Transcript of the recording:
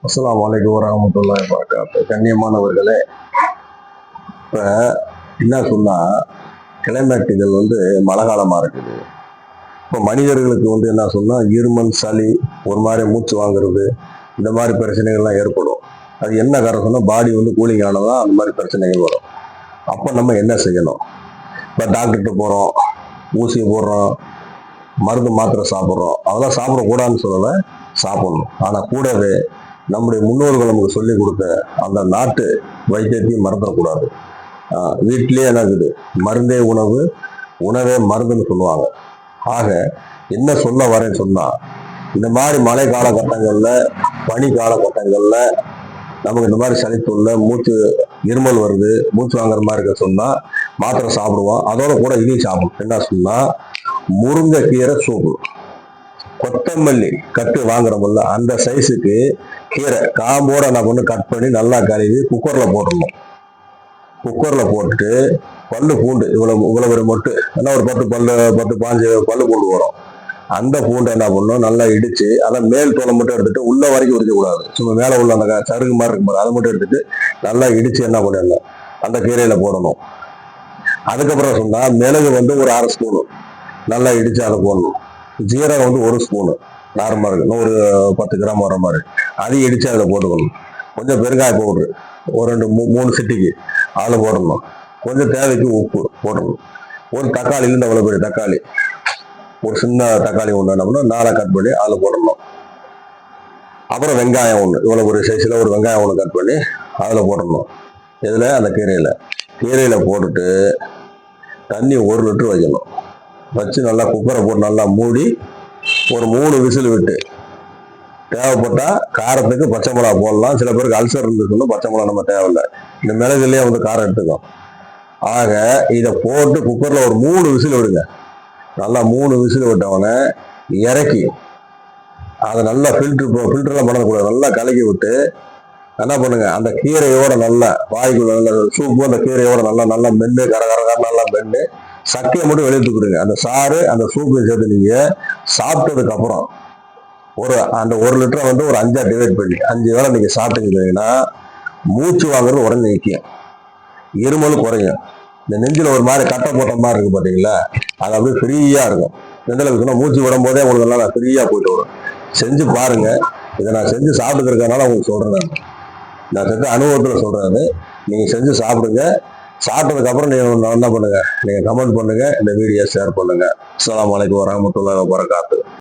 அஸ்ஸலாமு அலைக்கும் வரஹ்மத்துல்லாஹி வபரகாத்துஹு. கண்ணியமானவர்களே, இப்போ என்ன சொன்னால் கிளைமேட்டுகள் மழை காலமாக இருக்குது. இப்போ மனிதர்களுக்கு என்ன சொன்னால் இருமல், சளி, ஒரு மாதிரி மூச்சு வாங்குறது, இந்த மாதிரி பிரச்சனைகள்லாம் ஏற்படும். அது என்ன காரணம் சொன்னால் பாடி கூலிங் ஆனதான் அந்த மாதிரி பிரச்சனைகள் வரும். அப்போ நம்ம என்ன செய்யணும்? இப்போ டாக்டர்கிட்ட போகிறோம், ஊசியை போடுறோம், மருந்து மாத்திரை சாப்பிட்றோம். அதெல்லாம் சாப்பிடக்கூடாதுன்னு சொல்லலை, சாப்பிடணும். ஆனால் கூடவே நம்முடைய முன்னோர்கள் நமக்கு சொல்லி கொடுத்த அந்த நாட்டு வைத்தியத்தையும் மறந்துடக்கூடாது. வீட்டிலேயே என்ன இருக்குது, மருந்தே உணவு, உணவே மருந்துன்னு சொல்லுவாங்க. ஆக என்ன சொல்ல வரேன்னு சொன்னால், இந்த மாதிரி மழை காலகட்டங்களில், பனி காலகட்டங்களில் நமக்கு இந்த மாதிரி சளித்தொல்லை, இருமல் வருது, மூச்சு வாங்குற மாதிரி இருக்க சொன்னால் மாத்திரை சாப்பிடுவோம். அதோட கூட இதையும் சாப்பிடும். என்ன சொன்னால் முருங்கைக்கீரை சூப்பு, கொத்தமல்லி கட்டு வாங்குறோம்ல அந்த சைஸுக்கு கீரை காம்போட என்ன பண்ணு கட் பண்ணி நல்லா கழுவி குக்கரில் போட்டுடணும். குக்கரில் போட்டுட்டு பல்லு பூண்டு இவ்வளோ ஒரு மொட்டு ஏன்னா ஒரு 10 பல்லு பூண்டு வரும். அந்த பூண்டை என்ன பண்ணணும், நல்லா இடித்து அதை மேல் தோலை மட்டும் எடுத்துட்டு உள்ள வரைக்கும் உரிக்கக்கூடாது. சும்மா மேலே உள்ள அந்த சருகு மாதிரி இருக்கும், அதை மட்டும் எடுத்துட்டு நல்லா இடித்து என்ன பண்ணிடணும், அந்த கீரையில் போடணும். அதுக்கப்புறம் சொன்னால் மிளகு ஒரு 1/2 ஸ்பூனு நல்லா இடித்து அதை போடணும். ஜீரகம் 1 ஸ்பூனு நார்மலாக இருக்கு, ஒரு 10 கிராம் வர மாதிரி அதையும் இடித்து அதில் போட்டுக்கணும். கொஞ்சம் பெருங்காய பவுட்ரு ஒரு 2-3 சிட்டிக்கு அதில் போடணும். கொஞ்சம் தேவைக்கு உப்பு போடணும். ஒரு தக்காளியிலேருந்து அவ்வளோ பெரிய தக்காளி, ஒரு சின்ன தக்காளி ஒன்று என்ன பண்ணணும், 4 கட் பண்ணி அதில் போடணும். அப்புறம் வெங்காயம் ஒன்று, இவ்வளோ ஒரு சைஸில் ஒரு வெங்காயம் ஒன்று கட் பண்ணி அதில் போடணும். இதில் அந்த கீரையில் போட்டுட்டு தண்ணி 1 லிட்டர் வைக்கணும். வச்சு நல்லா குக்கரை போட்டு நல்லா மூடி ஒரு 3 விசில் விட்டு, தேவைப்பட்டால் காரத்துக்கு பச்சை மிளகா போடலாம். சில பேருக்கு அல்சர் இருந்துச்சுன்னா பச்சை மிளகா நம்ம தேவையில்லை, இந்த மிளகுலேயே காரம் எடுத்துக்கும். ஆக இதை போட்டு குக்கரில் ஒரு 3 விசில் விடுங்க. நல்லா 3 விசில் விட்டவொடனே இறக்கி அதை நல்லா ஃபில்டர்லாம் பண்ணக்கூடாது, நல்லா கலக்கி விட்டு என்ன பண்ணுங்க, அந்த கீரையோட நல்லா வாய்க்குள்ள நல்ல சூப்பு அந்த கீரையோட நல்லா மென்று கரகர நல்லா மென்று சக்கையை மட்டும் வெளியே தூக்கிடுங்க. அந்த சாறு அந்த சூப்பையும் சேர்த்து நீங்கள் சாப்பிட்டதுக்கு அப்புறம் அந்த 1 லிட்டரை ஒரு 5ஆ டிவைட் பண்ணி 5 வேளை நீங்கள் சாப்பிட்டுக்கிட்டீங்கன்னா மூச்சு வாங்குறது உடனே நிற்கும், இருமலும் குறையும். இந்த நெஞ்சில் ஒரு மாதிரி கட்டை போட்ட மாதிரி இருக்கு பார்த்தீங்களா, அது அப்படியே ஃப்ரீயாக இருக்கும். நெஞ்சில் இருக்குன்னா மூச்சு விடும் போதே உங்களுக்கு நல்லா ஃப்ரீயாக போயிட்டு வரும். செஞ்சு பாருங்க. இதை நான் செஞ்சு சாப்பிட்டுக்கிறதுனால உங்களுக்கு சொல்கிறேன், நான் செஞ்ச அனுபவத்தில் சொல்கிறேன். நீங்கள் செஞ்சு சாப்பிடுங்க. சாப்பிட்டதுக்கப்புறம் நீங்கள் என்ன பண்ணுங்கள், நீங்கள் கமெண்ட் பண்ணுங்கள், இந்த வீடியோ ஷேர் பண்ணுங்கள். அஸ்ஸலாமு அலைக்கும் வரஹ்மத்துல்லாஹி வபரகாத்துஹு.